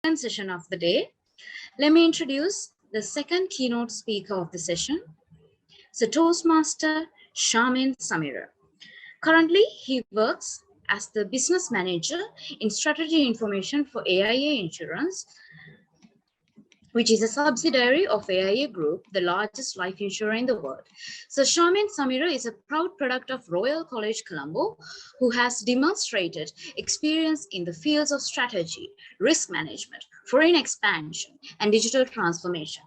Session of the day. Let me introduce the second keynote speaker of the session, the Toastmaster Shamen Sameera. Currently, he works as the business manager in strategy information for AIA Insurance, which is a subsidiary of AIA Group, the largest life insurer in the world. So Shamen Sameera is a proud product of Royal College Colombo, who has demonstrated experience in the fields of strategy, risk management, foreign expansion, and digital transformation.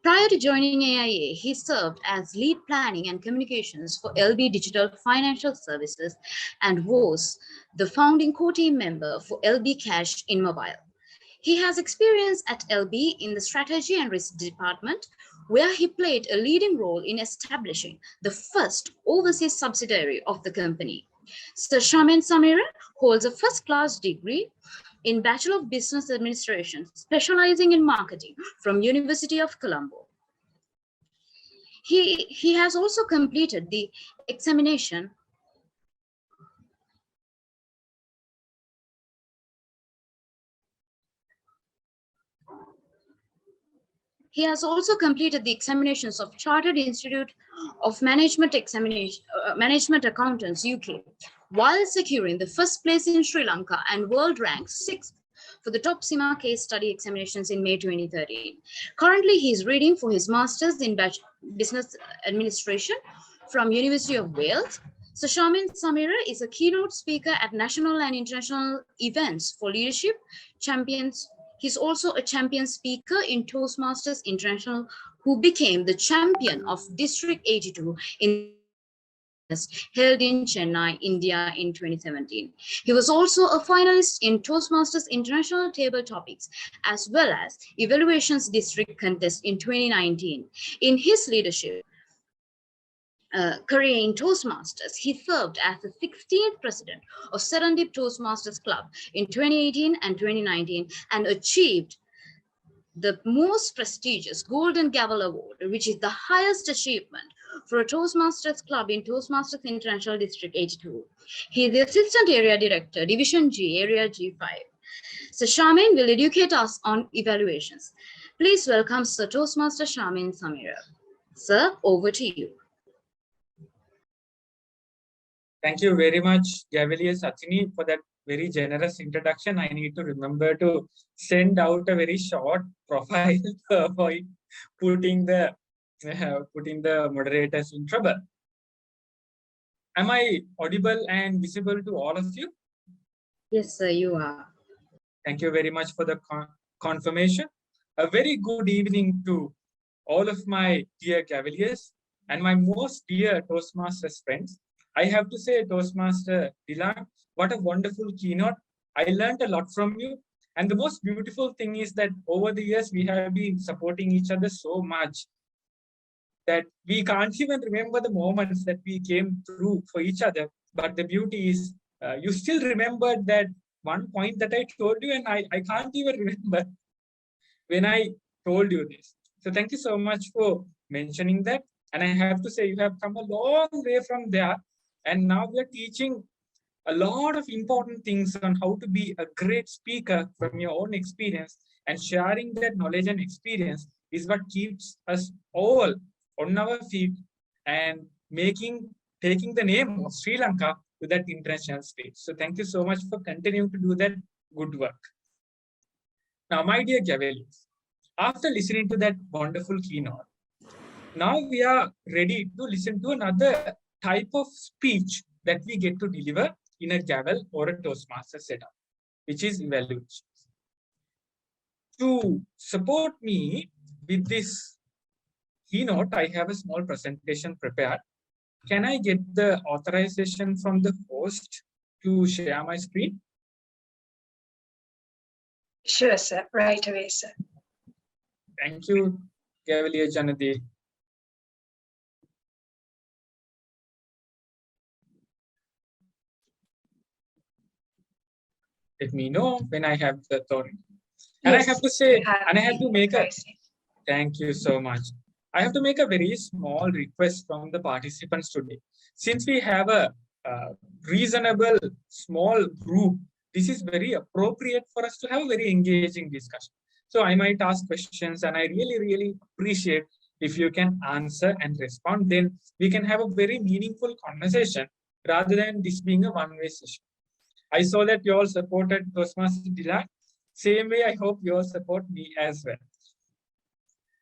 Prior to joining AIA, he served as lead planning and communications for LB Digital Financial Services and was the founding core team member for LB Cash in Mobile. He has experience at LB in the strategy and risk department, where he played a leading role in establishing the first overseas subsidiary of the company. Sir Shamen Sameera holds a first-class degree in Bachelor of Business Administration, specializing in marketing from University of Colombo. He has also completed the examination He has also completed the examinations of Chartered Institute of Management Management Accountants, UK, while securing the first place in Sri Lanka and world rank 6th for the top CIMA case study examinations in May 2013. Currently, he is reading for his master's in business administration from University of Wales. So Shamen Sameera is a keynote speaker at national and international events for leadership champions. He's also a champion speaker in Toastmasters International, who became the champion of District 82 in held in Chennai, India in 2017. He was also a finalist in Toastmasters International Table Topics, as well as Evaluations District Contest in 2019. In his leadership career in Toastmasters, he served as the 16th president of Serendip Toastmasters Club in 2018 and 2019 and achieved the most prestigious Golden Gavel Award, which is the highest achievement for a Toastmasters club in Toastmasters International District 82. He is the Assistant Area Director, Division G, Area G5. So Shamen will educate us on evaluations. Please welcome Sir Toastmaster Shamen Sameera. Sir, over to you. Thank you very much, Gavel Sachini, for that very generous introduction. I need to remember to send out a very short profile to avoid putting the moderators in trouble. Am I audible and visible to all of you? Yes, sir, you are. Thank you very much for the confirmation. A very good evening to all of my dear Cavaliers and my most dear Toastmasters friends. I have to say, Toastmaster Dylan, what a wonderful keynote. I learned a lot from you. And the most beautiful thing is that over the years, we have been supporting each other so much that we can't even remember the moments that we came through for each other. But the beauty is, you still remembered that one point that I told you, and I can't even remember when I told you this. So thank you so much for mentioning that. And I have to say, you have come a long way from there. And now we are teaching a lot of important things on how to be a great speaker from your own experience, and sharing that knowledge and experience is what keeps us all on our feet and taking the name of Sri Lanka to that international stage. So thank you so much for continuing to do that good work. Now, my dear Cavaliers, after listening to that wonderful keynote, now we are ready to listen to another type of speech that we get to deliver in a Gavel or a Toastmaster setup, which is evaluations. To support me with this keynote, I have a small presentation prepared. Can I get the authorization from the host to share my screen? Sure, sir. Right away, sir. Thank you, Cavalier Janadi. Let me know when I have the authority. And yes, I have to say, and I have to make a, thank you so much. I have to make a very small request from the participants today. Since we have a reasonable small group this is very appropriate for us to have a very engaging discussion. So I might ask questions, and I really, really appreciate if you can answer and respond. Then we can have a very meaningful conversation rather than this being a one-way session. I saw that you all supported Toastmaster Delight. Same way, I hope you all support me as well.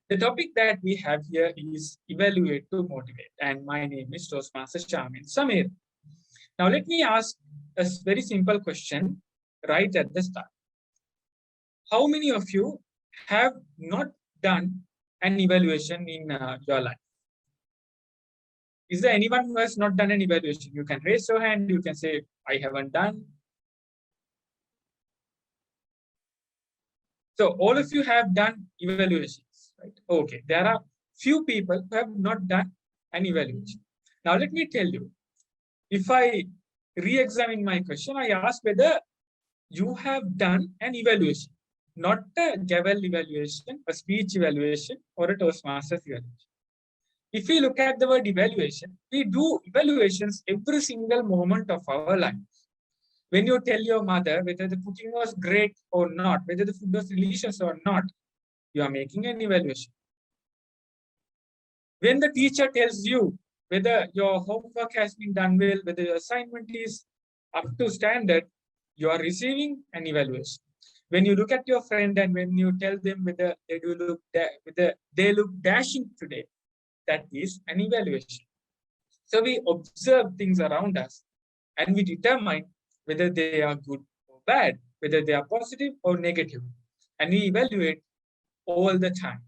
The topic that we have here is evaluate to motivate, and my name is Toastmaster Shamen Sameera. Now, let me ask a very simple question right at the start. How many of you have not done an evaluation in your life? Is there anyone who has not done an evaluation? You can raise your hand. You can say, I haven't done. So all of you have done evaluations, right? Okay, there are few people who have not done an evaluation. Now, let me tell you, if I re-examine my question, I ask whether you have done an evaluation, not a Gavel evaluation, a speech evaluation, or a Toastmasters evaluation. If we look at the word evaluation, we do evaluations every single moment of our life. When you tell your mother whether the cooking was great or not, whether the food was delicious or not, you are making an evaluation. When the teacher tells you whether your homework has been done well, whether your assignment is up to standard, you are receiving an evaluation. When you look at your friend and when you tell them whether they look dashing today, that is an evaluation. So we observe things around us and we determine whether they are good or bad, whether they are positive or negative, and we evaluate all the time.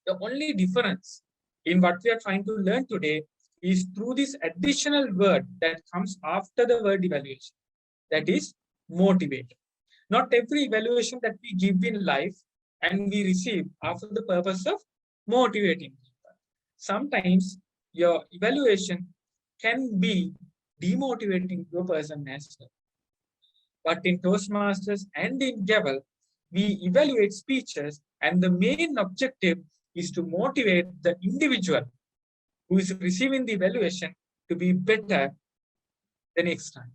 The only difference in what we are trying to learn today is through this additional word that comes after the word evaluation, that is motivate. Not every evaluation that we give in life and we receive are for the purpose of motivating people. Sometimes your evaluation can be demotivating to a person as well. But in Toastmasters and in Gavel, we evaluate speeches, and the main objective is to motivate the individual who is receiving the evaluation to be better the next time,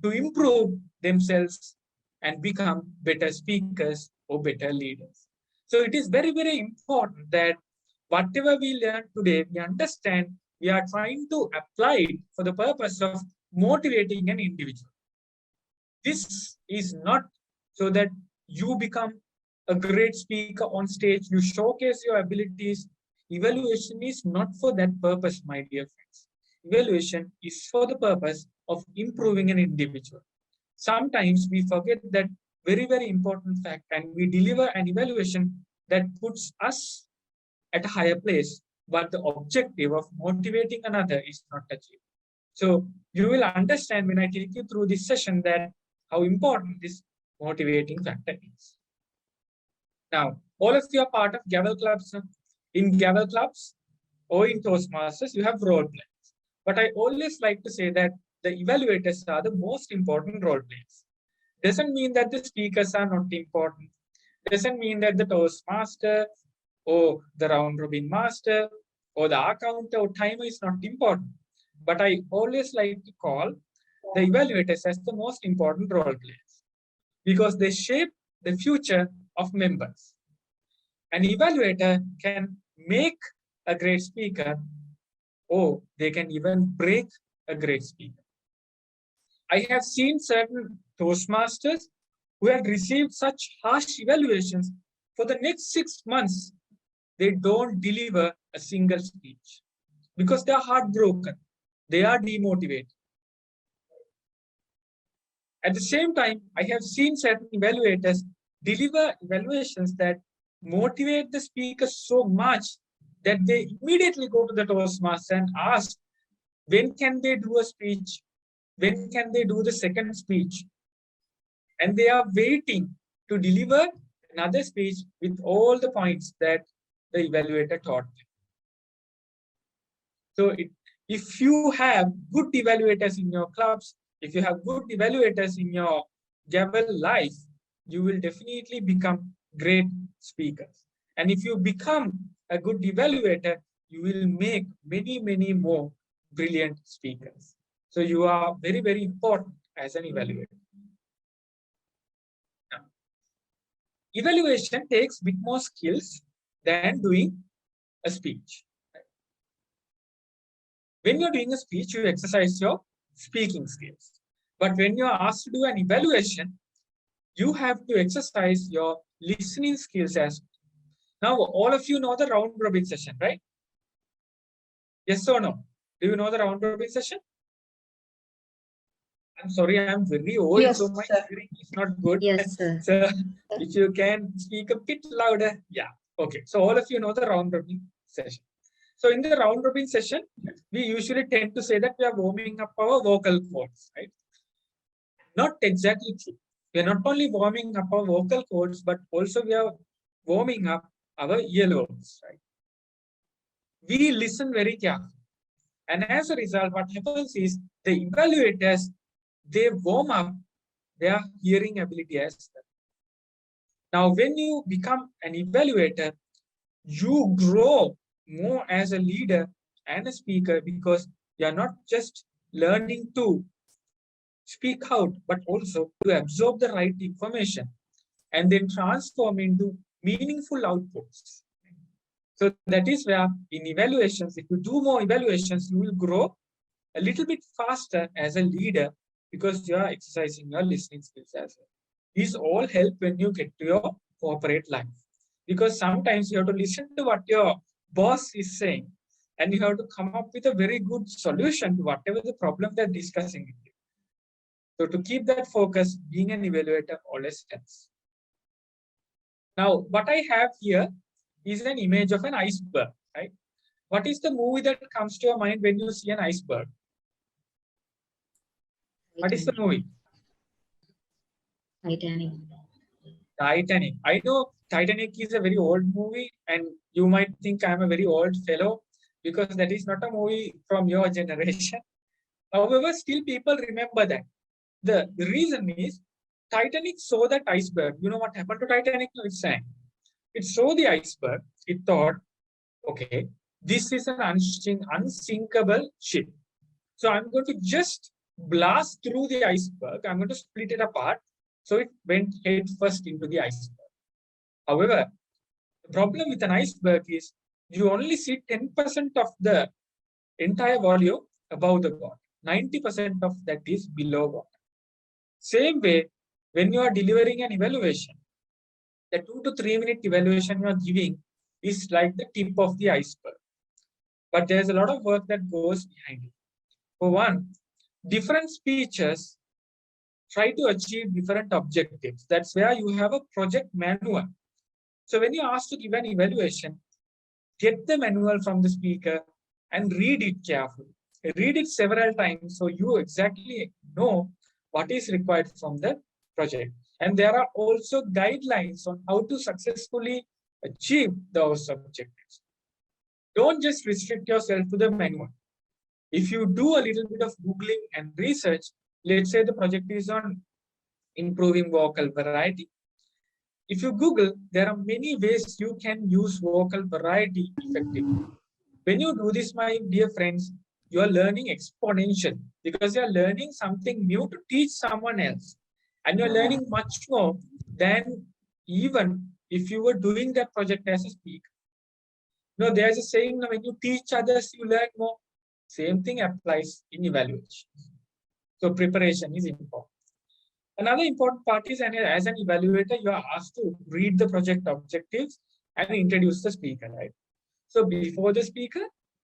to improve themselves and become better speakers or better leaders. So it is very, very important that whatever we learn today, we understand we are trying to apply it for the purpose of motivating an individual. This is not so that you become a great speaker on stage, you showcase your abilities. Evaluation is not for that purpose, my dear friends. Evaluation is for the purpose of improving an individual. Sometimes we forget that very, very important fact, and we deliver an evaluation that puts us at a higher place, but the objective of motivating another is not achieved. So you will understand when I take you through this session that how important this motivating factor is. Now, all of you are part of Gavel clubs. In Gavel clubs or in Toastmasters, you have role players. But I always like to say that the evaluators are the most important role players. Doesn't mean that the speakers are not important. Doesn't mean that the Toastmaster or the round robin master or the accountant or timer is not important. But I always like to call the evaluators as the most important role players because they shape the future of members. An evaluator can make a great speaker, or they can even break a great speaker. I have seen certain Toastmasters who have received such harsh evaluations for the next 6 months. They don't deliver a single speech because they are heartbroken. They are demotivated. At the same time, I have seen certain evaluators deliver evaluations that motivate the speaker so much that they immediately go to the Toastmaster and ask, when can they do a speech? When can they do the second speech? And they are waiting to deliver another speech with all the points that the evaluator taught them. So if you have good evaluators in your clubs, if you have good evaluators in your Gavel life, you will definitely become great speakers. And if you become a good evaluator, you will make many, many more brilliant speakers. So you are very, very important as an evaluator. evaluation takes a bit more skills than doing a speech. When you're doing a speech, you exercise your speaking skills. But when you're asked to do an evaluation, you have to exercise your listening skills as well. Now, all of you know the round robin session, right? Yes or no? Do you know the round robin session? I'm sorry, I'm very old, Yes, so my sir. hearing is not good. Yes, sir. So if you can speak a bit louder. Yeah. Okay. So all of you know the round robin session. So in the round robin session, we usually tend to say that we are warming up our vocal cords, right? Not exactly true. We are not only warming up our vocal cords, but also we are warming up our earlobes, right? We listen very carefully. And as a result, what happens is the evaluators, they warm up their hearing ability as well. Now, when you become an evaluator, you grow more as a leader and a speaker because you are not just learning to speak out, but also to absorb the right information and then transform into meaningful outputs. So that is where in evaluations, if you do more evaluations, you will grow a little bit faster as a leader because you are exercising your listening skills as well. These all help when you get to your corporate life because sometimes you have to listen to what your boss is saying and you have to come up with a very good solution to whatever the problem they're discussing with you. So to keep that focus, being an evaluator always helps. Now, what I have here is an image of an iceberg, right? What is the movie that comes to your mind when you see an iceberg? What is the movie? Titanic. Titanic. I know Titanic is a very old movie, and you might think I'm a very old fellow because that is not a movie from your generation. However, still people remember that. The reason is Titanic saw that iceberg. You know what happened to Titanic? It sank. It saw the iceberg. It thought, okay, this is an unsinkable ship. So I'm going to just blast through the iceberg. I'm going to split it apart. So it went head first into the iceberg. However, the problem with an iceberg is you only see 10% of the entire volume above the water. 90% of that is below water. Same way, when you are delivering an evaluation, the 2 to 3 minute evaluation you are giving is like the tip of the iceberg. But there's a lot of work that goes behind it. For one, different speeches try to achieve different objectives. That's where you have a project manual. So when you're asked to give an evaluation, get the manual from the speaker and read it carefully. Read it several times so you exactly know what is required from the project. And there are also guidelines on how to successfully achieve those objectives. Don't just restrict yourself to the manual. If you do a little bit of Googling and research, let's say the project is on improving vocal variety. If you Google, there are many ways you can use vocal variety effectively. When you do this, my dear friends, you are learning exponentially because you are learning something new to teach someone else. And you're learning much more than even if you were doing that project as a speaker. No, there's a saying, when you teach others, you learn more. Same thing applies in evaluation. So preparation is important. Another important part is, as an evaluator, you are asked to read the project objectives and introduce the speaker, right? So before the speaker,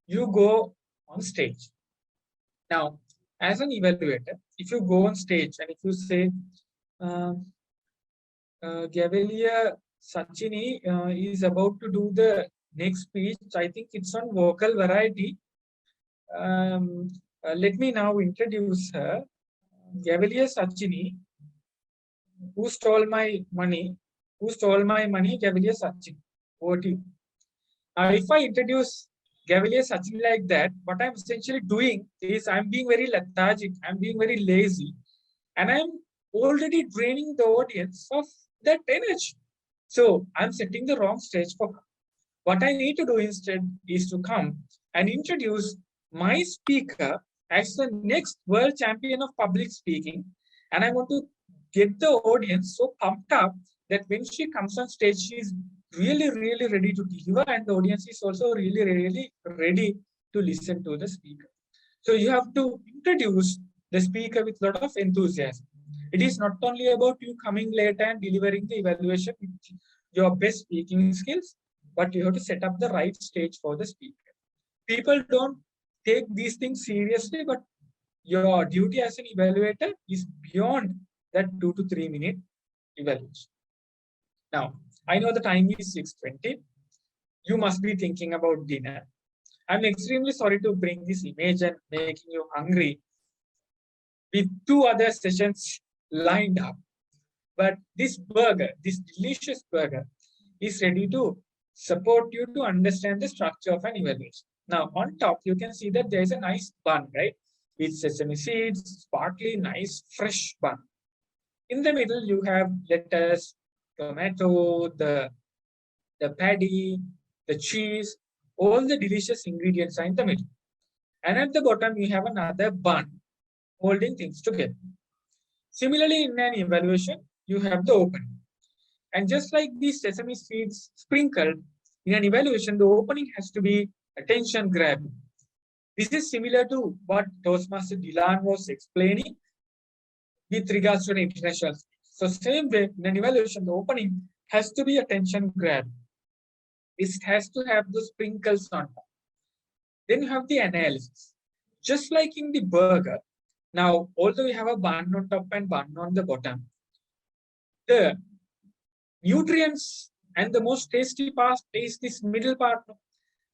you go on stage. Now, as an evaluator, if you go on stage and if you say, Gavel Sachini is about to do the next speech, I think it's on vocal variety. Let me now introduce her. Gavel Sachini, who stole my money? Who stole my money? Gavel Sachini. Over to you. Now, if I introduce Gavel Sachini like that, what I'm essentially doing is I'm being very lethargic, I'm being very lazy, and I'm already draining the audience of that energy. So I'm setting the wrong stage for her. What I need to do instead is to come and introduce my speaker as the next world champion of public speaking. And I want to get the audience so pumped up that when she comes on stage, she's really, really ready to deliver, and the audience is also really, really ready to listen to the speaker. So you have to introduce the speaker with a lot of enthusiasm. It is not only about you coming late and delivering the evaluation with your best speaking skills, but you have to set up the right stage for the speaker. People don't take these things seriously, but your duty as an evaluator is beyond that 2 to 3 minute evaluation. Now, I know the time is 6:20. You must be thinking about dinner. I'm extremely sorry to bring this image and making you hungry with 2 other sessions lined up. But this burger, this delicious burger, is ready to support you to understand the structure of an evaluation. Now, on top, you can see that there is a nice bun, right? With sesame seeds, sparkly, nice, fresh bun. In the middle, you have lettuce, tomato, the patty, the cheese, all the delicious ingredients are in the middle. And at the bottom, you have another bun holding things together. Similarly, in an evaluation, you have the opening. And just like these sesame seeds sprinkled, in an evaluation, the opening has to be attention grabbing. This is similar to what Toastmaster Dylan was explaining with regards to the international speech. So same way, in an evaluation, the opening has to be attention grabbing. It has to have the sprinkles on top. Then you have the analysis. Just like in the burger, now, although we have a bun on top and bun on the bottom, the nutrients and the most tasty part is this middle part.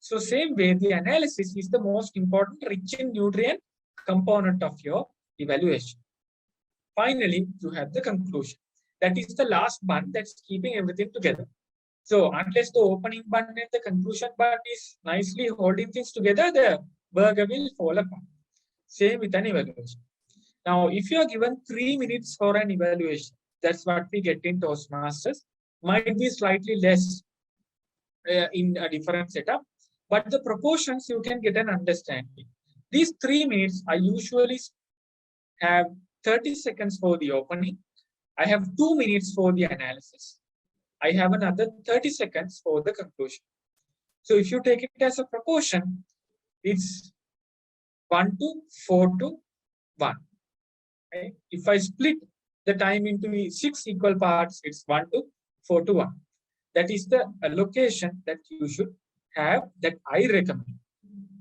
So same way, the analysis is the most important rich in nutrient component of your evaluation. Finally, you have the conclusion. That is the last bun that's keeping everything together. So unless the opening bun and the conclusion bun is nicely holding things together, the burger will fall apart. Same with an evaluation. Now, if you are given 3 minutes for an evaluation, that's what we get in Toastmasters. Might be slightly less in a different setup, but the proportions you can get an understanding. These 3 minutes, I usually have 30 seconds for the opening. I have 2 minutes for the analysis. I have another 30 seconds for the conclusion. So if you take it as a proportion, it's 1 to 4 to 1. Okay? If I split the time into 6 equal parts, it's 1 to 4 to 1. That is the allocation that you should have, that I recommend.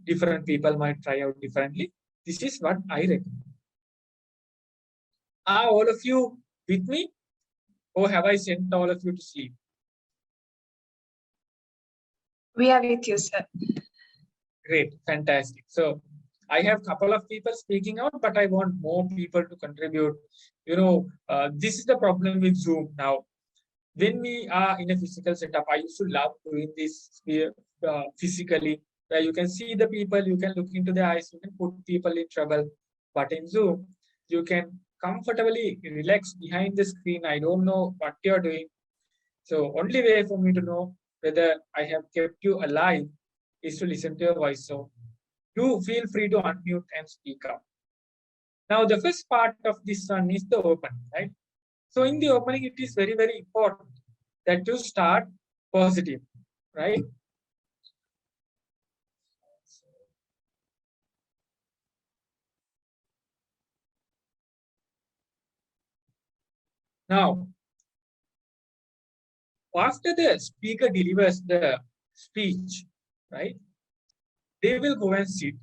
Different people might try out differently. This is what I recommend. Are all of you with me? Or have I sent all of you to sleep? We are with you, sir. Great, fantastic. So I have a couple of people speaking out, but I want more people to contribute. This is the problem with Zoom now. When we are in a physical setup, I used to love doing this physically, where you can see the people, you can look into their eyes, you can put people in trouble. But in Zoom, you can comfortably relax behind the screen. I don't know what you're doing. So only way for me to know whether I have kept you alive is to listen to your voice. So do feel free to unmute and speak up. Now, the first part of this one is the opening, right? So in the opening, it is very, very important that you start positive, right? Now, after the speaker delivers the speech, right, they will go and sit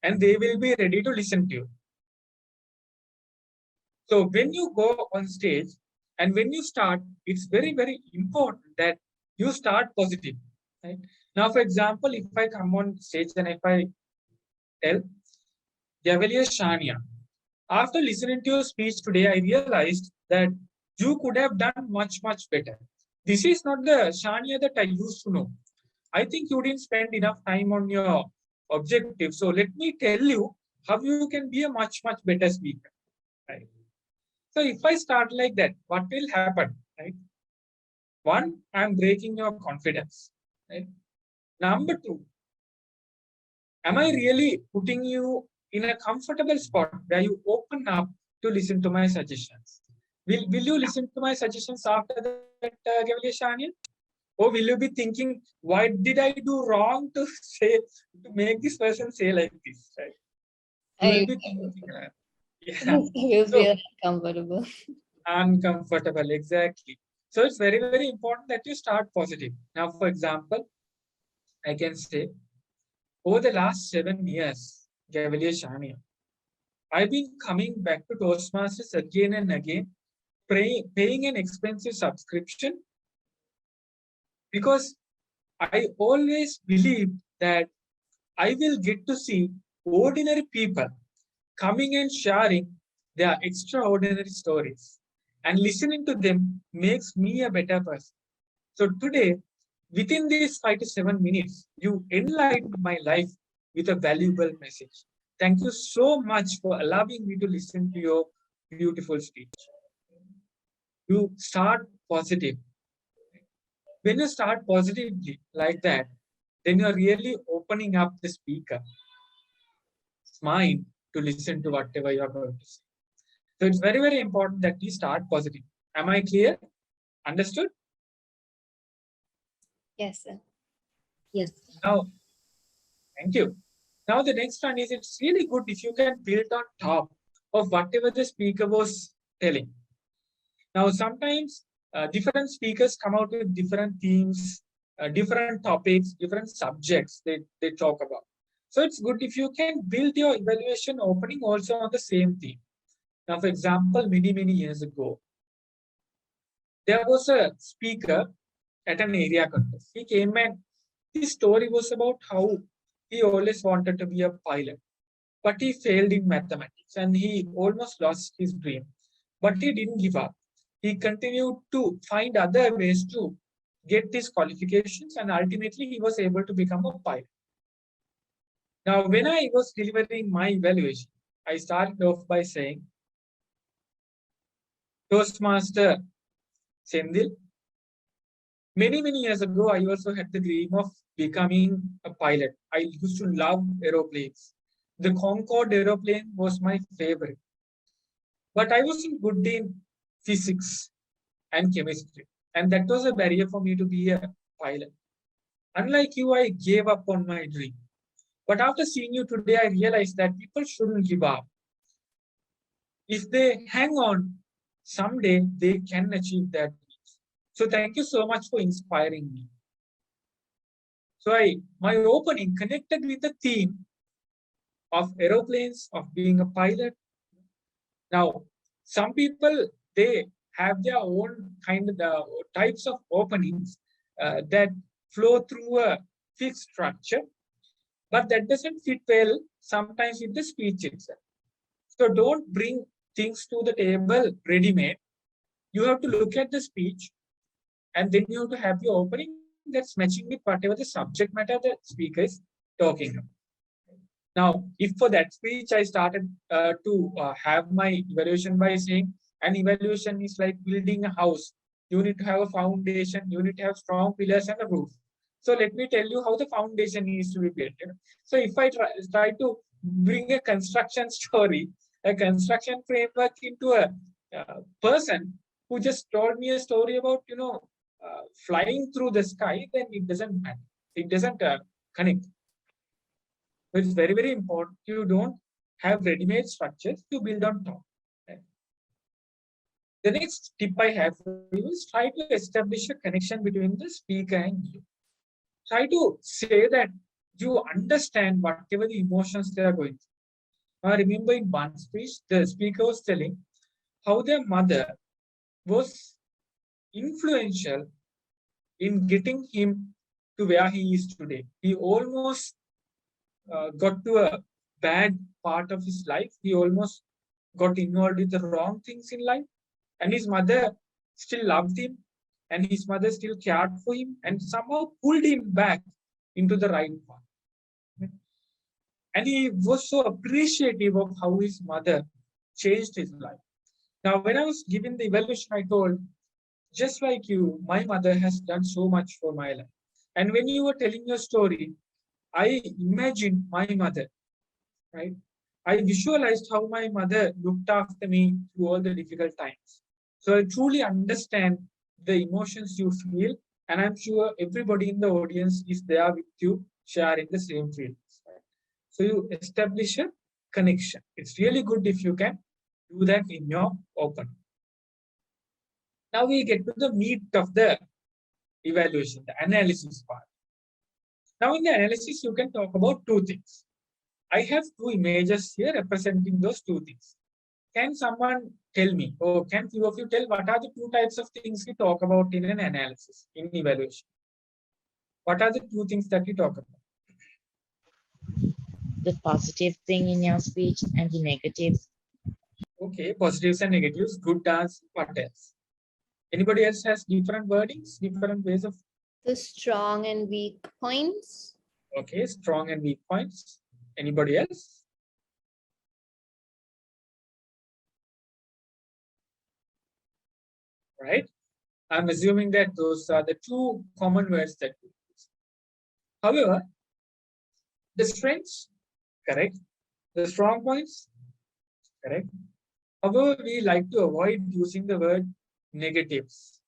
and they will be ready to listen to you. So when you go on stage and when you start, it's very, very important that you start positive, right? Now, for example, if I come on stage and if I tell Gavel Shania, after listening to your speech today, I realized that you could have done much, much better. This is not the Shania that I used to know. I think you didn't spend enough time on your objective. So let me tell you how you can be a much, much better speaker, right? So if I start like that, what will happen, right? One, I'm breaking your confidence, right? Number two, am I really putting you in a comfortable spot where you open up to listen to my suggestions? Will you listen to my suggestions after that, Gavel Shania? Or will you be thinking, why did I do wrong to say, to make this person say like this, right? You will I be thinking, yeah. will So be uncomfortable. uncomfortable, exactly. So it's very, very important that you start positive. Now, for example, I can say, over the last 7 years, Gavel Shania, I've been coming back to Toastmasters again and again, paying an expensive subscription because I always believe that I will get to see ordinary people coming and sharing their extraordinary stories. And listening to them makes me a better person. So today, within these 5 to 7 minutes, you enlightened my life with a valuable message. Thank you so much for allowing me to listen to your beautiful speech. You start positive. When you start positively like that, then you're really opening up the speaker's mind to listen to whatever you're going to say. So it's very, very important that we start positive. Am I clear? Understood? Yes, sir. Yes. Now, thank you. Now the next one is it's really good if you can build on top of whatever the speaker was telling. Now, sometimes different speakers come out with different themes, different topics, different subjects they talk about. So it's good if you can build your evaluation opening also on the same theme. Now, for example, many, many years ago, there was a speaker at an area contest. He came and his story was about how he always wanted to be a pilot, but he failed in mathematics and he almost lost his dream. But he didn't give up. He continued to find other ways to get his qualifications and ultimately he was able to become a pilot. Now, when I was delivering my evaluation, I started off by saying, Toastmaster Sendil, many, many years ago, I also had the dream of becoming a pilot. I used to love aeroplanes. The Concorde aeroplane was my favorite. But I wasn't good in physics and chemistry. And that was a barrier for me to be a pilot. Unlike you, I gave up on my dream. But after seeing you today, I realized that people shouldn't give up. If they hang on, someday they can achieve that. So thank you so much for inspiring me. So my opening connected with the theme of aeroplanes, of being a pilot. Now, some people, they have their own kind of types of openings that flow through a fixed structure, but that doesn't fit well sometimes with the speech itself. So don't bring things to the table ready-made. You have to look at the speech and then you have to have your opening that's matching with whatever the subject matter the speaker is talking about. Now, if for that speech I started to have my evaluation by saying, an evaluation is like building a house. You need to have a foundation, you need to have strong pillars and a roof. So let me tell you how the foundation needs to be built. So if I try to bring a construction story, a construction framework into a person who just told me a story about, flying through the sky, then it doesn't matter. It doesn't connect. So it's very, very important. You don't have ready-made structures to build on top. Right? The next tip I have for you is try to establish a connection between the speaker and you. Try to say that you understand whatever the emotions they are going through. I remember in one speech, the speaker was telling how their mother was influential in getting him to where he is today. He almost got to a bad part of his life. He almost got involved with the wrong things in life. And his mother still loved him. And his mother still cared for him and somehow pulled him back into the right path. And he was so appreciative of how his mother changed his life. Now, when I was giving the evaluation, I told, just like you, my mother has done so much for my life. And when you were telling your story, I imagined my mother, right? I visualized how my mother looked after me through all the difficult times. So I truly understand the emotions you feel, and I'm sure everybody in the audience is there with you, sharing the same feelings. So you establish a connection. It's really good if you can do that in your open. Now we get to the meat of the evaluation, the analysis part. Now in the analysis, you can talk about two things. I have two images here representing those two things. Can someone tell me, or can few of you tell what are the two types of things we talk about in an analysis, in evaluation? What are the two things that we talk about? The positive thing in your speech and the negative. Okay, positives and negatives, good dance, what else? Anybody else has different wordings, different ways of? The strong and weak points. Okay, strong and weak points. Anybody else? Right? I'm assuming that those are the two common words that we use. However, the strengths, correct? The strong points, correct? However, we like to avoid using the word negatives.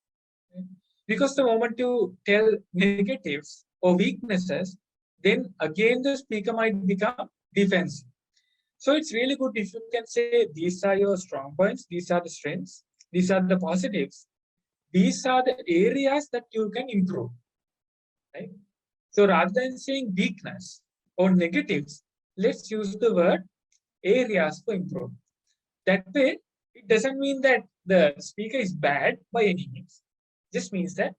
Because the moment you tell negatives or weaknesses, then again the speaker might become defensive. So it's really good if you can say, these are your strong points, these are the strengths, these are the positives, these are the areas that you can improve. Right? So rather than saying weakness or negatives, let's use the word areas for improvement. That way, it doesn't mean that the speaker is bad by any means. It just means that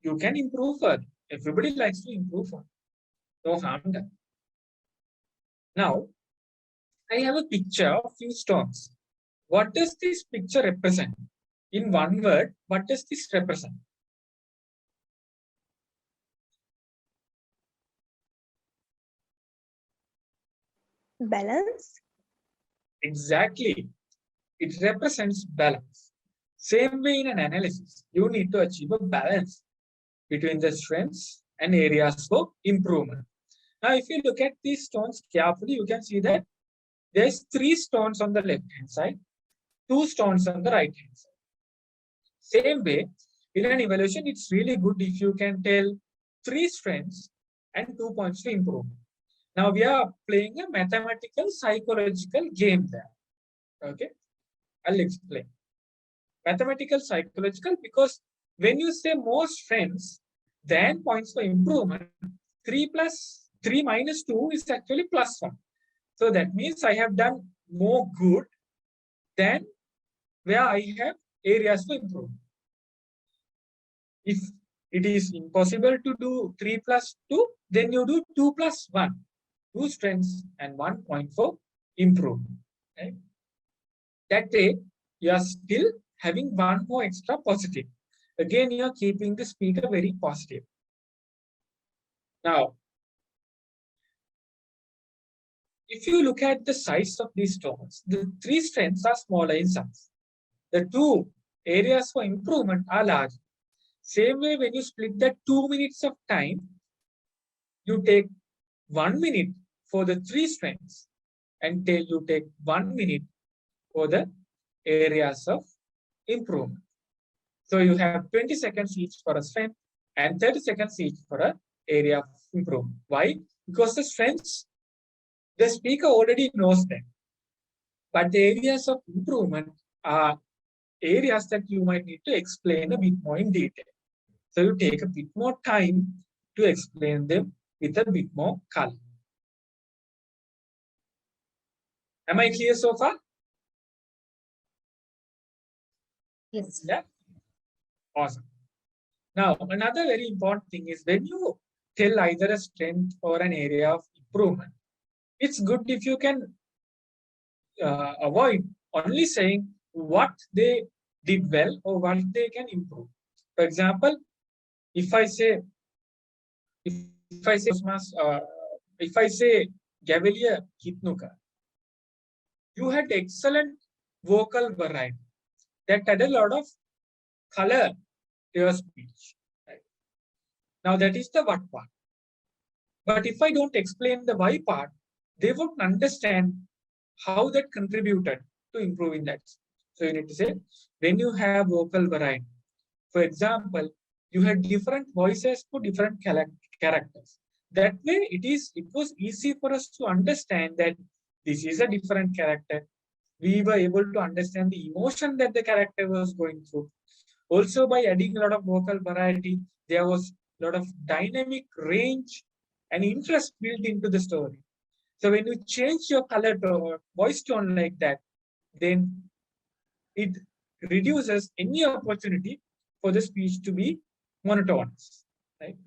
you can improve further. Everybody likes to improve further. No harm done. Now, I have a picture of few stones. What does this picture represent? In one word, what does this represent? Balance. Exactly. It represents balance. Same way in an analysis, you need to achieve a balance between the strengths and areas for improvement. Now, if you look at these stones carefully, you can see that there's 3 stones on the left-hand side, 2 stones on the right-hand side. Same way, in an evaluation, it's really good if you can tell 3 strengths and 2 points to improve. Now, we are playing a mathematical psychological game there. Okay, I'll explain. Mathematical psychological, because when you say more strengths than points for improvement, 3 minus 2 is actually plus 1. So that means I have done more good than where I have areas for improvement. If it is impossible to do 3 plus 2, then you do 2 plus 1. 2 strengths and 1 point for improvement. Right? That way, you are still having one more extra positive. Again, you are keeping the speaker very positive. Now, if you look at the size of these stones, the 3 strengths are smaller in size. The 2 areas for improvement are large. Same way, when you split that 2 minutes of time, you take 1 minute for the 3 strengths and you take 1 minute for the areas of improvement. So you have 20 seconds each for a strength and 30 seconds each for an area of improvement. Why? Because the strengths, the speaker already knows them. But the areas of improvement are areas that you might need to explain a bit more in detail. So you take a bit more time to explain them with a bit more color. Am I clear so far? Yes. Yeah. Awesome. Now, another very important thing is when you tell either a strength or an area of improvement, it's good if you can avoid only saying what they did well or what they can improve. For example, if I say Gavel Hitnuka, you had excellent vocal variety that had a lot of color to your speech. Right? Now that is the what part. But if I don't explain the why part, they won't understand how that contributed to improving that. So you need to say, when you have vocal variety, for example, you had different voices for different characters. That way, it was easy for us to understand that this is a different character. We were able to understand the emotion that the character was going through. Also, by adding a lot of vocal variety, there was a lot of dynamic range and interest built into the story. So when you change your color tone or voice tone like that, then it reduces any opportunity for the speech to be monotonous. Right?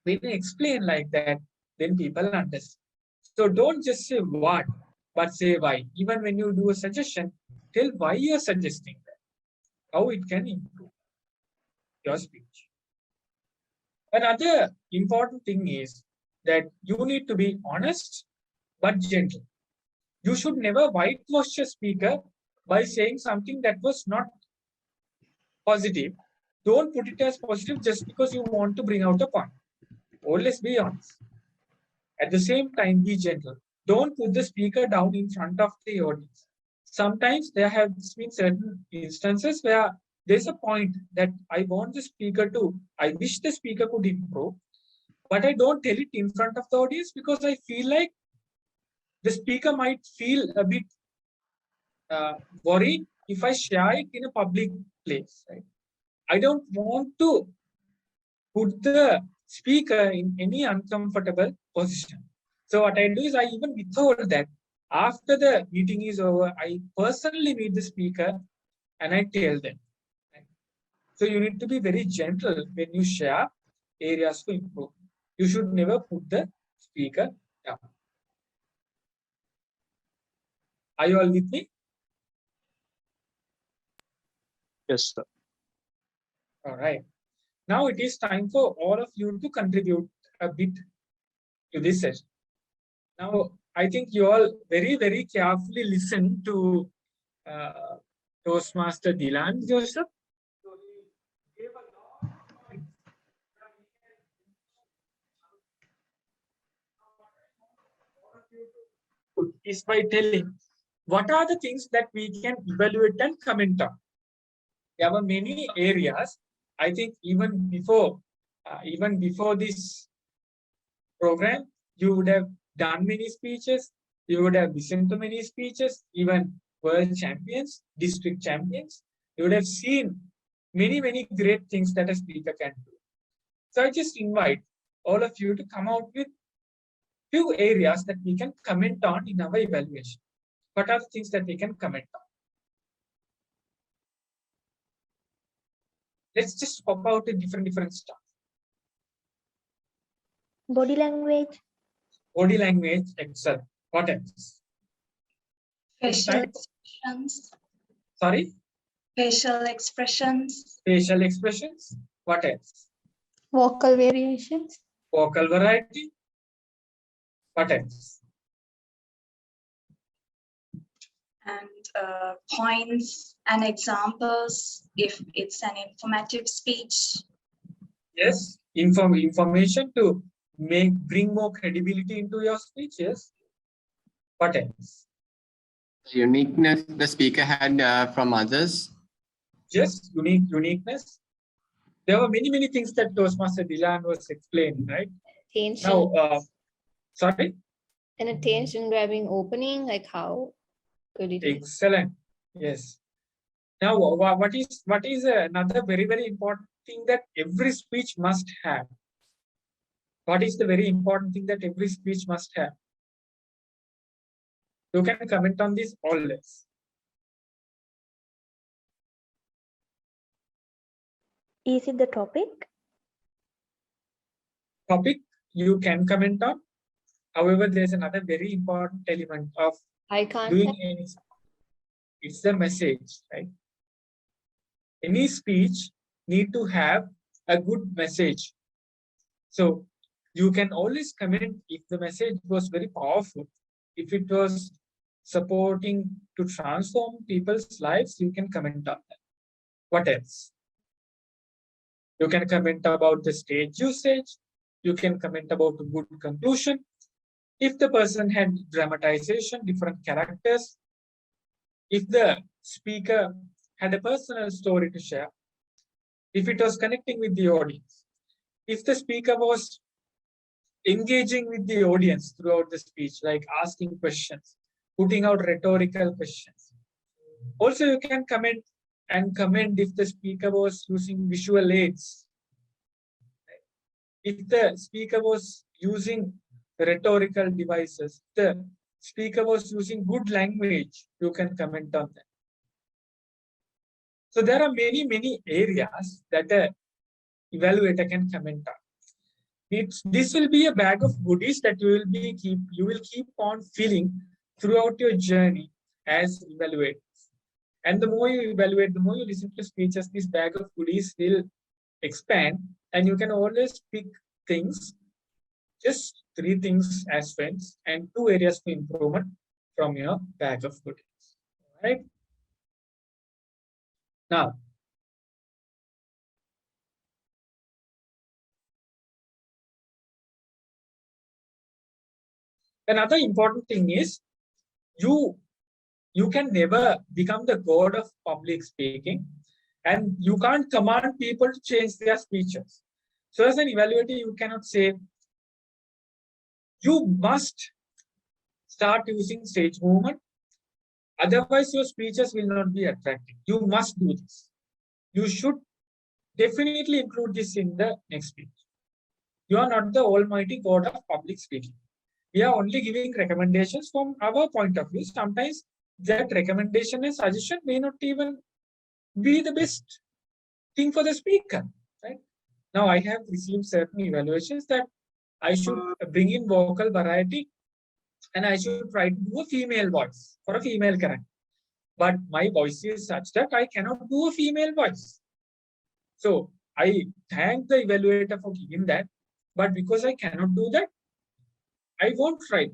When you explain like that, then people understand. So don't just say what, but say why. Even when you do a suggestion, tell why you're suggesting that, how it can improve your speech. Another important thing is that you need to be honest but gentle. You should never whitewash your speaker by saying something that was not positive. Don't put it as positive just because you want to bring out a point. Always be honest. At the same time, be gentle. Don't put the speaker down in front of the audience. Sometimes there have been certain instances where there's a point that I want the speaker to, I wish the speaker could improve, but I don't tell it in front of the audience because I feel like the speaker might feel a bit worried if I share it in a public place. Right? I don't want to put the speaker in any uncomfortable position. So what I do is I even withhold that. After the meeting is over, I personally meet the speaker and I tell them. Right? So you need to be very gentle when you share areas to improve. You should never put the speaker down. Are you all with me? Yes, sir. All right. Now it is time for all of you to contribute a bit to this session. Now, I think you all very, very carefully listen to Toastmaster Dilan Joseph. So he gave a lot of points that we can is by telling what are the things that we can evaluate and comment on. There were many areas. I think even before this program, you would have done many speeches. You would have listened to many speeches, even world champions, district champions. You would have seen many, many great things that a speaker can do. So I just invite all of you to come out with few areas that we can comment on in our evaluation. What are the things that we can comment on? Let's just pop out a different stuff. Body language. Body language, excellent. What else? Facial expressions. Sorry? Facial expressions. Facial expressions. What else? Vocal variations. Vocal variety. What else? And points and examples if it's an informative speech. Yes, information to bring more credibility into your speech. Yes. What else? Uniqueness the speaker had from others. Yes, uniqueness. There were many things that Toastmaster Dilan was explaining, right? Attention. Now, sorry? An attention grabbing opening, like how could it be? Excellent. Yes. Now, what is another very important thing that every speech must have? What is the very important thing that every speech must have? You can comment on this always. Is it the topic? Topic you can comment on. However, there's another very important element of Eye contact. doing any. It's the message, right? Any speech need to have a good message. So you can always comment if the message was very powerful. If it was supporting to transform people's lives, you can comment on that. What else? You can comment about the stage usage. You can comment about a good conclusion. If the person had dramatization, different characters, if the speaker had a personal story to share, if it was connecting with the audience, if the speaker was engaging with the audience throughout the speech, like asking questions, putting out rhetorical questions. Also, you can comment if the speaker was using visual aids. If the speaker was using rhetorical devices, the speaker was using good language, you can comment on that. So there are many areas that a evaluator can comment on. This will be a bag of goodies that you will keep on filling throughout your journey as evaluators. And the more you evaluate, the more you listen to speeches, this bag of goodies will expand, and you can always pick things, just 3 things as friends, and 2 areas for improvement from your bag of goodies. Right? Now, another important thing is you can never become the god of public speaking, and you can't command people to change their speeches. So as an evaluator, you cannot say, you must start using stage movement, otherwise your speeches will not be attractive. You must do this. You should definitely include this in the next speech. You are not the almighty god of public speaking. We are only giving recommendations from our point of view. Sometimes that recommendation and suggestion may not even be the best thing for the speaker. Right? Now, I have received certain evaluations that I should bring in vocal variety and I should try to do a female voice for a female character. But my voice is such that I cannot do a female voice. So I thank the evaluator for giving that. But because I cannot do that, I won't try.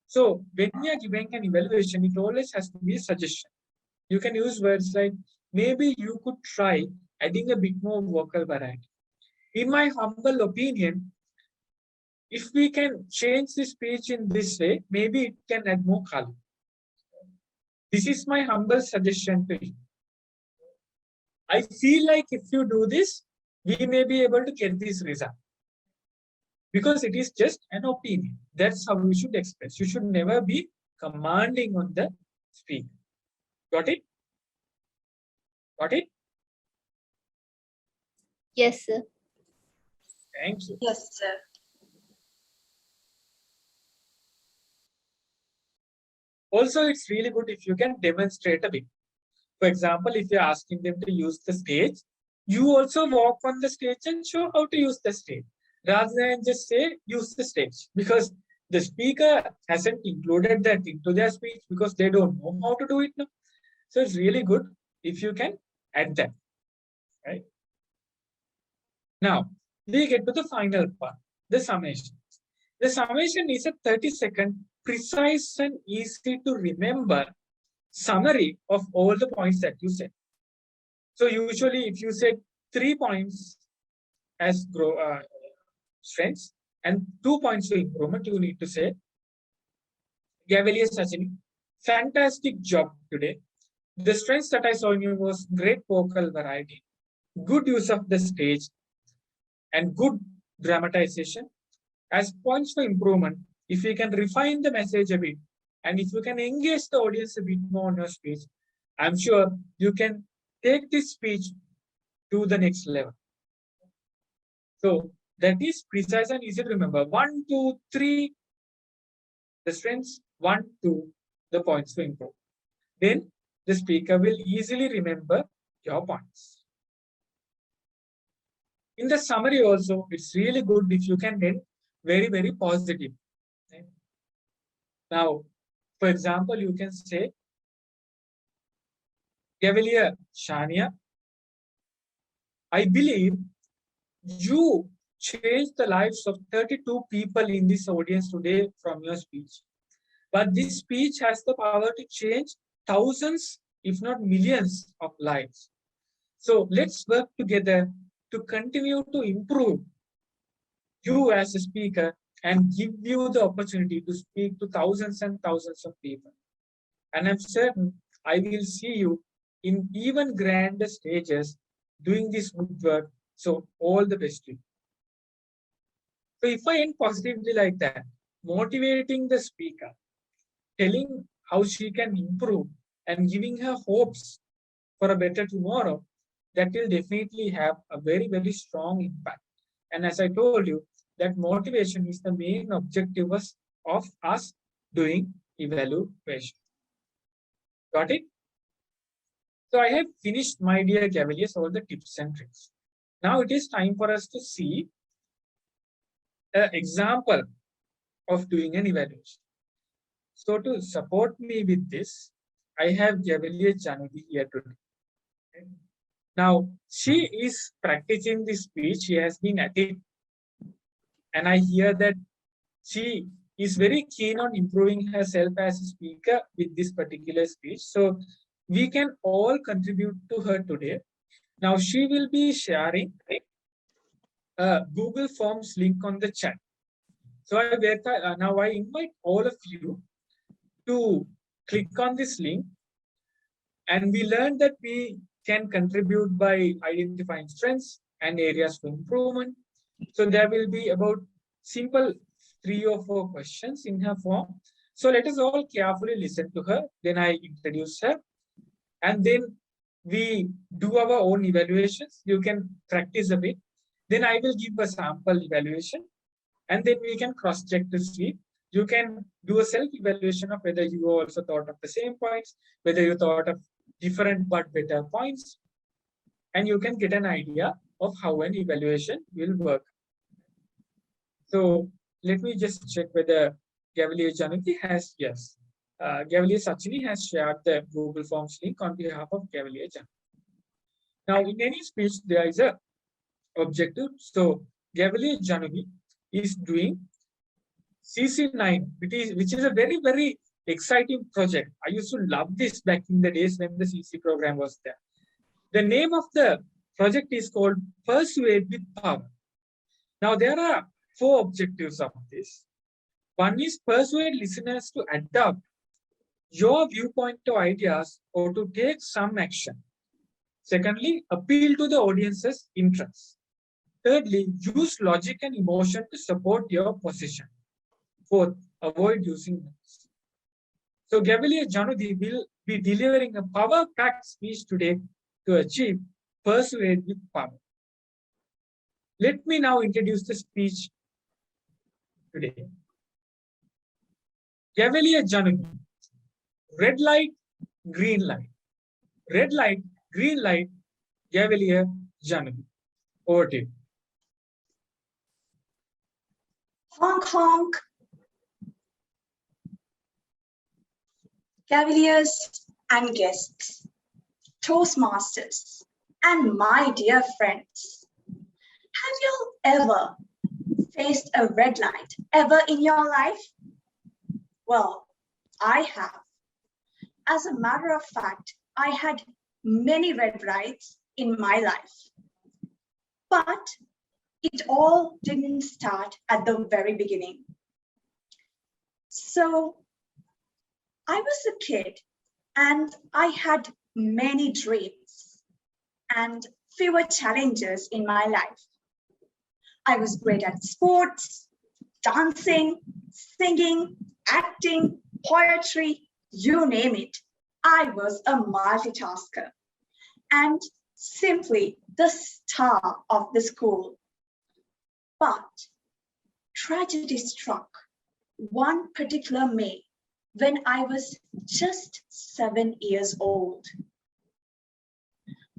So when we are giving an evaluation, it always has to be a suggestion. You can use words like, maybe you could try adding a bit more vocal variety. In my humble opinion, if we can change the speech in this way, maybe it can add more color. This is my humble suggestion to you. I feel like if you do this, we may be able to get this result. Because it is just an opinion. That's how you should express. You should never be commanding on the speaker. Got it? Got it? Yes, sir. Thank you. Yes, sir. Also, it's really good if you can demonstrate a bit. For example, if you're asking them to use the stage, you also walk on the stage and show how to use the stage, rather than just say, use the stage, because the speaker hasn't included that into their speech because they don't know how to do it now. So it's really good if you can add that, right? Now, we get to the final part, the summation. The summation is a 30-second, precise and easy to remember summary of all the points that you said. So usually if you said 3 points as strengths and 2 points for improvement, you need to say, Gavelier Sachini, fantastic job today. The strengths that I saw in you was great vocal variety, good use of the stage, and good dramatization. As points for improvement, if you can refine the message a bit, and if you can engage the audience a bit more on your speech, I'm sure you can take this speech to the next level. So that is precise and easy to remember. 1, 2, 3, the strengths, 1, 2, the points to improve. Then the speaker will easily remember your points. In the summary also, it's really good if you can end very positive. Right? Now, for example, you can say, Gavelier Shania, I believe you changed the lives of 32 people in this audience today from your speech. But this speech has the power to change thousands, if not millions of lives. So let's work together to continue to improve you as a speaker and give you the opportunity to speak to thousands and thousands of people. And I'm certain I will see you in even grander stages doing this good work. So all the best to you. So if I end positively like that, motivating the speaker, telling how she can improve and giving her hopes for a better tomorrow, that will definitely have a very, very strong impact. And as I told you, that motivation is the main objective of us doing evaluation. Got it? So I have finished, my dear Cavaliers, all the tips and tricks. Now it is time for us to see an example of doing an evaluation. So to support me with this, I have Cavalier Janudi here today. Now, she is practicing this speech. She has been at it. And I hear that she is very keen on improving herself as a speaker with this particular speech. So we can all contribute to her today. Now, she will be sharing a Google Forms link on the chat. So now I invite all of you to click on this link. And we learned that we can contribute by identifying strengths and areas for improvement. So there will be about simple 3 or 4 questions in her form. So let us all carefully listen to her. Then I introduce her. And then we do our own evaluations. You can practice a bit. Then I will give a sample evaluation. And then we can cross-check to see. You can do a self-evaluation of whether you also thought of the same points, whether you thought of different but better points, and you can get an idea of how an evaluation will work. So let me just check whether Gavalier Janati has, yes. Gavalier Sachini has shared the Google Forms link on behalf of Gavalier Janati. Now, in any speech, there is a objective. So Gavalier Janati is doing CC9, which is a very, very exciting project. I used to love this back in the days when the CC program was there. The name of the project is called Persuade with Power. Now, there are 4 objectives of this. One is persuade listeners to adopt your viewpoint or ideas or to take some action. Secondly, appeal to the audience's interests. Thirdly, use logic and emotion to support your position. Fourth, avoid using words. So Gavalier Janudi will be delivering a power-packed speech today to achieve persuade with power. Let me now introduce the speech today. Gavalier Janudi, red light, green light. Red light, green light, Gavalier Janudi. Over to you. Honk, honk. Cavaliers and guests, Toastmasters, and my dear friends, have you ever faced a red light ever in your life? Well, I have. As a matter of fact, I had many red lights in my life. But it all didn't start at the very beginning. So I was a kid and I had many dreams and fewer challenges in my life. I was great at sports, dancing, singing, acting, poetry, you name it. I was a multitasker and simply the star of the school. But tragedy struck one particular May when I was just 7 years old.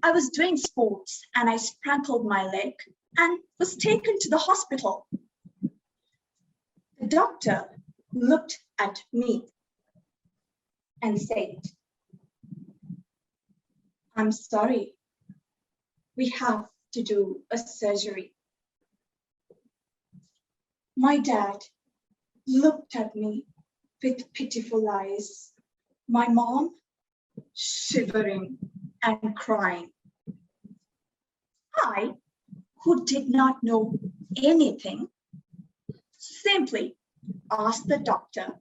I was doing sports and I sprained my leg and was taken to the hospital. The doctor looked at me and said, "I'm sorry, we have to do a surgery." My dad looked at me with pitiful eyes, my mom shivering and crying. I, who did not know anything, simply asked the doctor,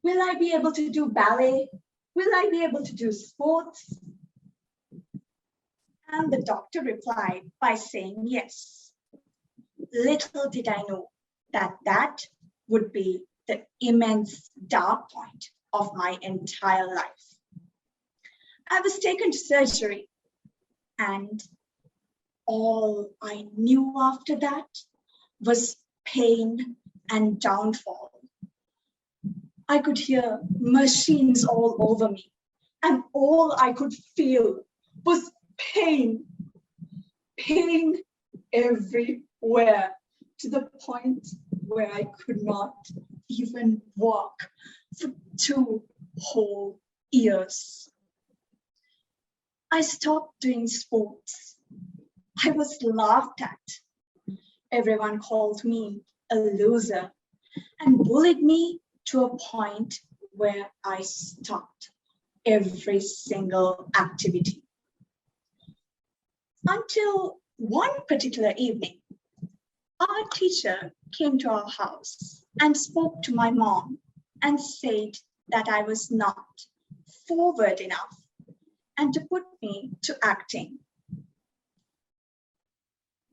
Will I be able to do ballet? Will I be able to do sports? And the doctor replied by saying yes. Little did I know that that would be the immense dark point of my entire life. I was taken to surgery, and all I knew after that was pain and downfall. I could hear machines all over me, and all I could feel was pain. Pain everywhere, to the point where I could not even walk for 2 whole years. I stopped doing sports. I was laughed at. Everyone called me a loser and bullied me to a point where I stopped every single activity. Until one particular evening, our teacher came to our house and spoke to my mom and said that I was not forward enough and to put me to acting.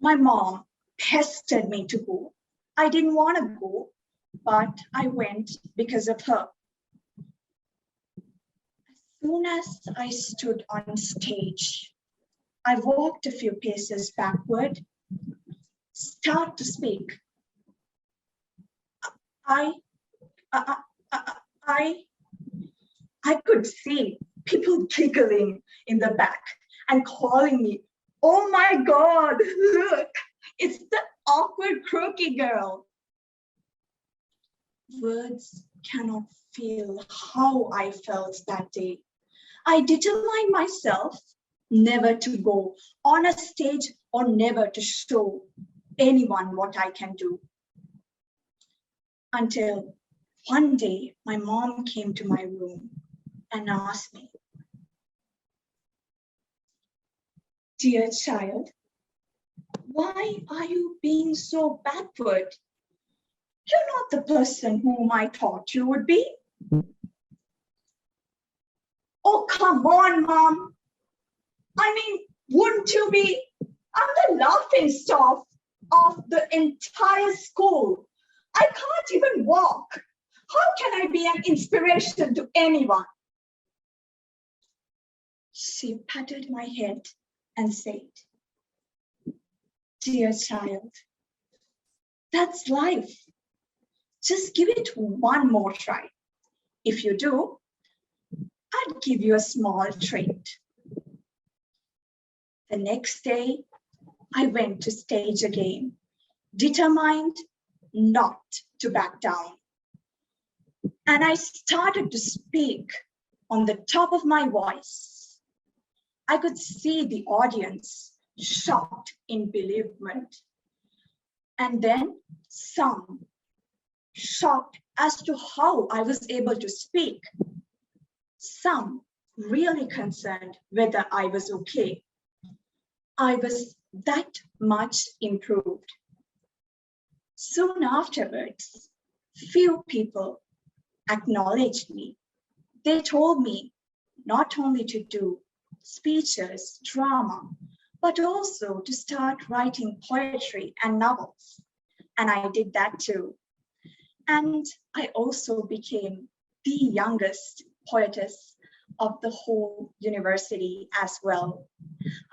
My mom pestered me to go. I didn't want to go, but I went because of her. As soon as I stood on stage, I walked a few paces backward, start to speak. I could see people giggling in the back and calling me, "Oh my God, look, it's the awkward croaky girl." Words cannot feel how I felt that day. I determined myself never to go on a stage or never to show anyone what I can do. Until one day, my mom came to my room and asked me, "Dear child, why are you being so backward? You're not the person whom I thought you would be." "Oh, come on, Mom. I mean, wouldn't you be? I'm the laughing stock of the entire school. I can't even walk. How can I be an inspiration to anyone?" She patted my head and said, "Dear child, that's life. Just give it one more try. If you do, I'd give you a small treat." The next day, I went to stage again, determined not to back down. And I started to speak on the top of my voice. I could see the audience shocked in bewilderment. And then some shocked as to how I was able to speak. Some really concerned whether I was okay. I was that much improved. Soon afterwards, few people acknowledged me. They told me not only to do speeches, drama, but also to start writing poetry and novels. And I did that too. And I also became the youngest poetess of the whole university as well.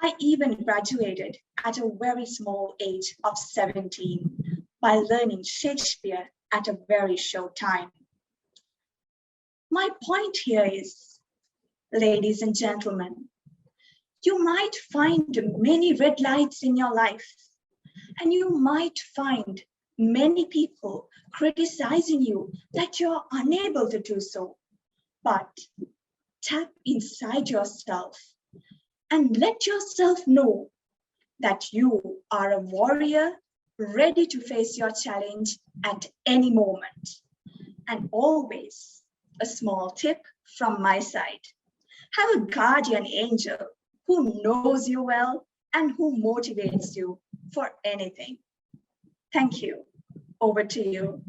I even graduated at a very small age of 17 by learning Shakespeare at a very short time. My point here is, ladies and gentlemen, you might find many red lights in your life, and you might find many people criticizing you that you're unable to do so. But tap inside yourself and let yourself know that you are a warrior ready to face your challenge at any moment. And always a small tip from my side: have a guardian angel who knows you well and who motivates you for anything. Thank you. Over to you.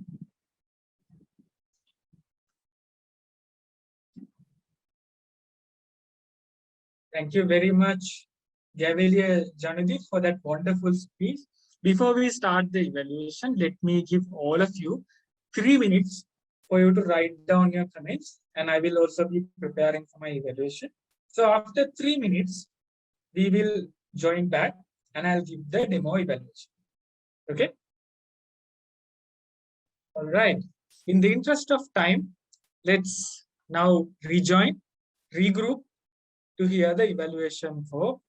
Thank you very much, Gavel Janudip, for that wonderful speech. Before we start the evaluation, let me give all of you 3 minutes for you to write down your comments, and I will also be preparing for my evaluation. So after 3 minutes, we will join back and I'll give the demo evaluation. Okay? All right. In the interest of time, let's now rejoin, regroup to hear the evaluation for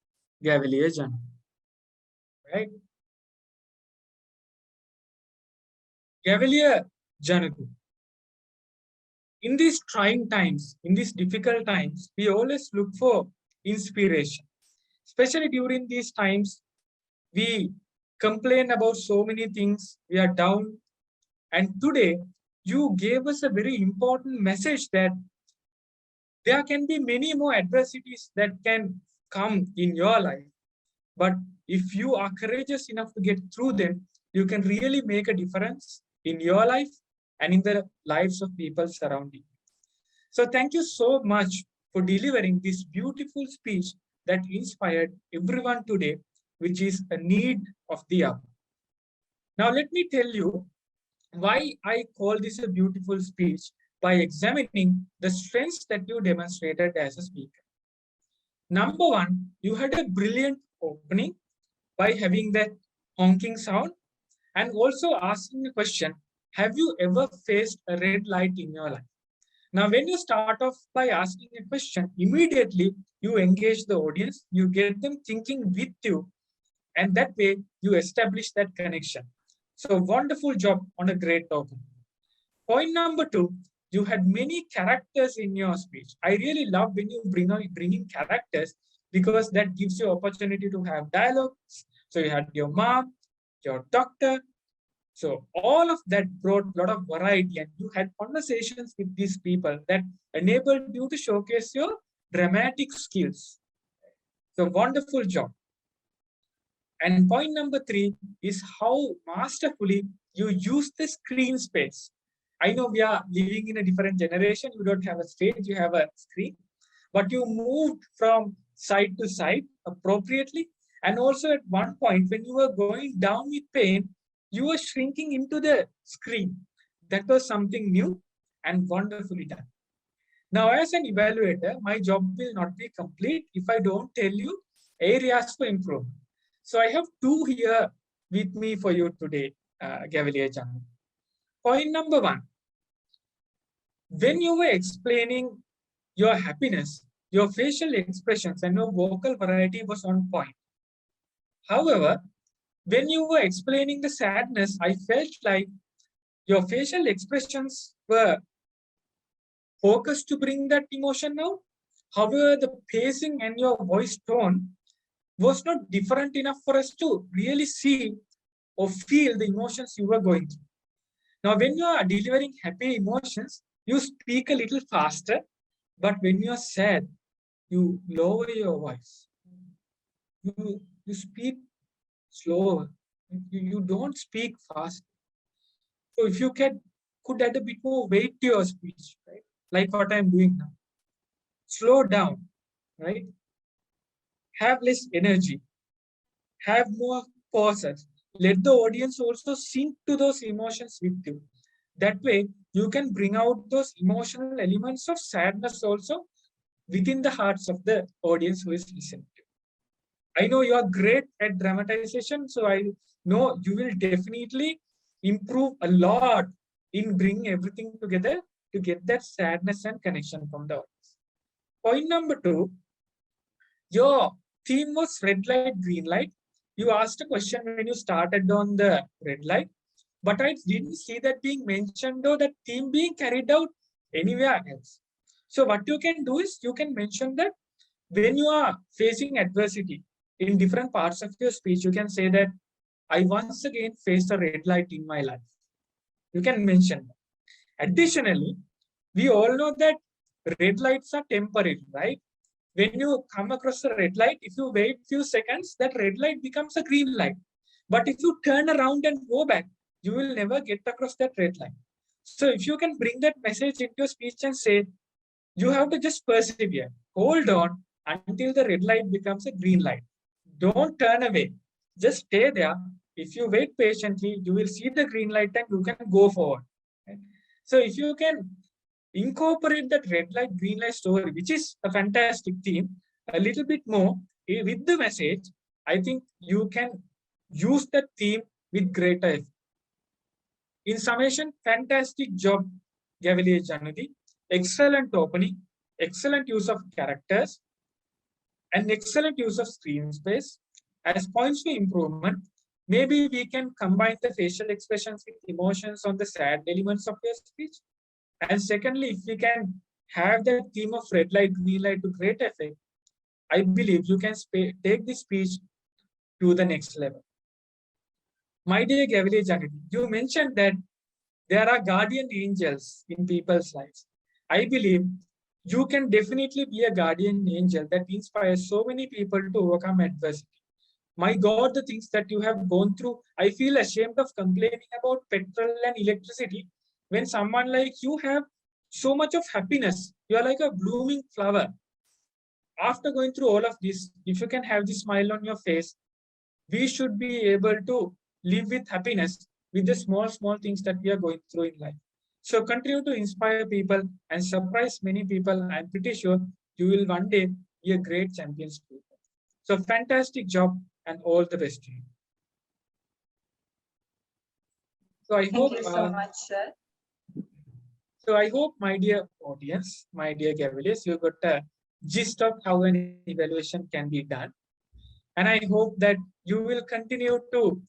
Gavelier Journal. Right? Gavelier Journal. In these trying times, in these difficult times, we always look for inspiration. Especially during these times, we complain about so many things, we are down. And today, you gave us a very important message that there can be many more adversities that can come in your life. But if you are courageous enough to get through them, you can really make a difference in your life and in the lives of people surrounding you. So thank you so much for delivering this beautiful speech that inspired everyone today, which is a need of the hour. Now let me tell you why I call this a beautiful speech by examining the strengths that you demonstrated as a speaker. Number one, you had a brilliant opening by having that honking sound and also asking the question, have you ever faced a red light in your life? Now, when you start off by asking a question, immediately you engage the audience, you get them thinking with you, and that way you establish that connection. So wonderful job on a great opening. Point number two, you had many characters in your speech. I really love when you bring in characters because that gives you opportunity to have dialogues. So you had your mom, your doctor. So all of that brought a lot of variety and you had conversations with these people that enabled you to showcase your dramatic skills. So wonderful job. And point number three is how masterfully you use the screen space. I know we are living in a different generation. You don't have a stage, you have a screen, but you moved from side to side appropriately. And also at one point when you were going down with pain, you were shrinking into the screen. That was something new and wonderfully done. Now, as an evaluator, my job will not be complete if I don't tell you areas for improvement. So I have two here with me for you today, Gavelier Chan. Point number one, when you were explaining your happiness, your facial expressions and your vocal variety was on point. However, when you were explaining the sadness, I felt like your facial expressions were focused to bring that emotion out. However, the pacing and your voice tone was not different enough for us to really see or feel the emotions you were going through. Now, when you are delivering happy emotions, you speak a little faster, but when you are sad, you lower your voice. You speak slower. You don't speak fast. So if you could add a bit more weight to your speech, right? Like what I'm doing now. Slow down, right? Have less energy. Have more pauses. Let the audience also sink to those emotions with you. That way, you can bring out those emotional elements of sadness also within the hearts of the audience who is listening to you. I know you are great at dramatization, so I know you will definitely improve a lot in bringing everything together to get that sadness and connection from the audience. Point number two, your theme was red light, green light. You asked a question when you started on the red light, but I didn't see that being mentioned or that theme being carried out anywhere else. So what you can do is you can mention that when you are facing adversity in different parts of your speech, you can say that I once again faced a red light in my life. You can mention that. Additionally, we all know that red lights are temporary, right? When you come across a red light, if you wait few seconds, that red light becomes a green light. But if you turn around and go back, you will never get across that red light. So if you can bring that message into your speech and say, you have to just persevere, hold on, until the red light becomes a green light. Don't turn away. Just stay there. If you wait patiently, you will see the green light and you can go forward. Right? So if you can incorporate that red light, green light story, which is a fantastic theme, a little bit more with the message, I think you can use that theme with greater effect. In summation, fantastic job, Gavelier Janudi. Excellent opening, excellent use of characters, and excellent use of screen space. As points for improvement, maybe we can combine the facial expressions with emotions on the sad elements of your speech. And secondly, if we can have the theme of red light, green light to great effect, I believe you can take this speech to the next level. My dear Gavelier Janudi, you mentioned that there are guardian angels in people's lives. I believe you can definitely be a guardian angel that inspires so many people to overcome adversity. My God, the things that you have gone through, I feel ashamed of complaining about petrol and electricity when someone like you have so much of happiness. You are like a blooming flower. After going through all of this, if you can have this smile on your face, we should be able to live with happiness with the small things that we are going through in life. So continue to inspire people and surprise many people. I'm pretty sure you will one day be a great champion speaker. So fantastic job and all the best to you. So I hope. Thank you so much, sir. So I hope, my dear audience, my dear Gaveliers, you got a gist of how an evaluation can be done. And I hope that you will continue to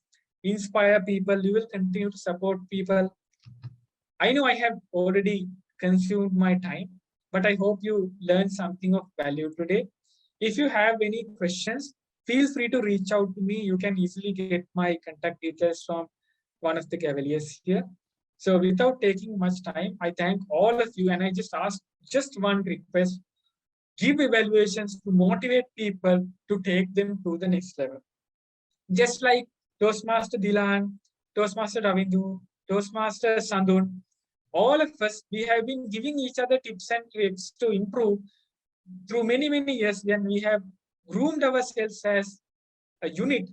inspire people, you will continue to support people. I know I have already consumed my time, but I hope you learned something of value today. If you have any questions, feel free to reach out to me. You can easily get my contact details from one of the Cavaliers here. So without taking much time, I thank all of you, and I just ask just one request. Give evaluations to motivate people to take them to the next level. Just like Toastmaster Dilan, Toastmaster Ravindu, Toastmaster Sandun, all of us, we have been giving each other tips and tricks to improve through many years, and we have groomed ourselves as a unit,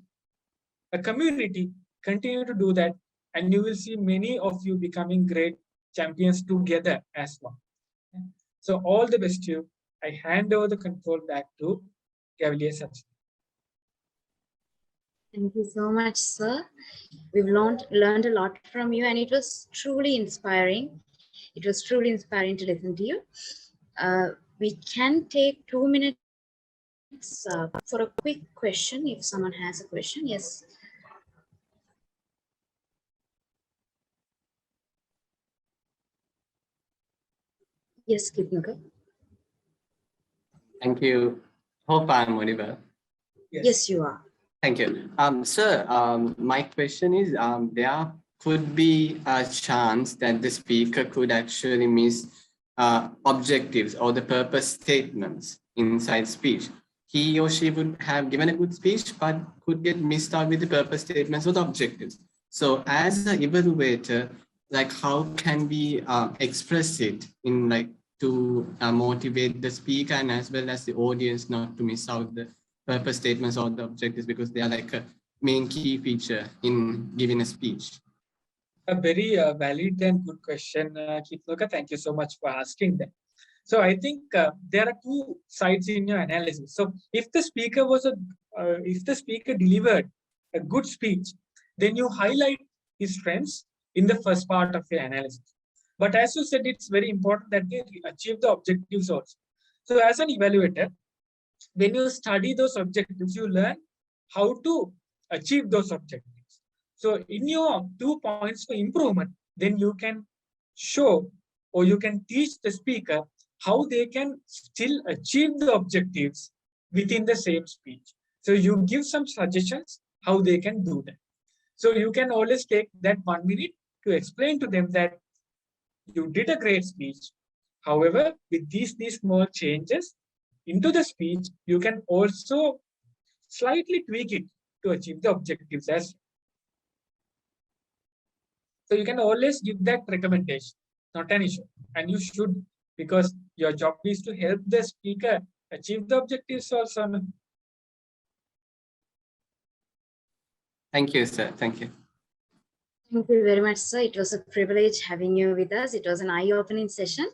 a community. Continue to do that, and you will see many of you becoming great champions together as well. So all the best to you. I hand over the control back to Cavalier Sachin. Thank you so much, sir. We've learned a lot from you, and it was truly inspiring. It was truly inspiring to listen to you. We can take 2 minutes for a quick question if someone has a question. Yes. Yes, Kipnuka. Thank you. Hope I'm audible. Yes, you are. Thank you. Sir, my question is, there could be a chance that the speaker could actually miss objectives or the purpose statements inside speech. He or she would have given a good speech, but could get missed out with the purpose statements or the objectives. So as an evaluator, like how can we express it in like to motivate the speaker and as well as the audience not to miss out the purpose statements or the objectives, because they are like a main key feature in giving a speech? A very valid and good question, Kitloka. Thank you so much for asking that. So I think there are two sides in your analysis. So if the speaker delivered a good speech, then you highlight his strengths in the first part of your analysis. But as you said, it's very important that they achieve the objectives also. So as an evaluator, when you study those objectives, you learn how to achieve those objectives. So in your 2 points for improvement, then you can show or you can teach the speaker how they can still achieve the objectives within the same speech. So you give some suggestions how they can do that. So you can always take that 1 minute to explain to them that you did a great speech. However, with these small changes into the speech, you can also slightly tweak it to achieve the objectives as well. So you can always give that recommendation, not an issue. And you should, because your job is to help the speaker achieve the objectives also. Thank you, sir. Thank you. Thank you very much, sir. It was a privilege having you with us. It was an eye-opening session.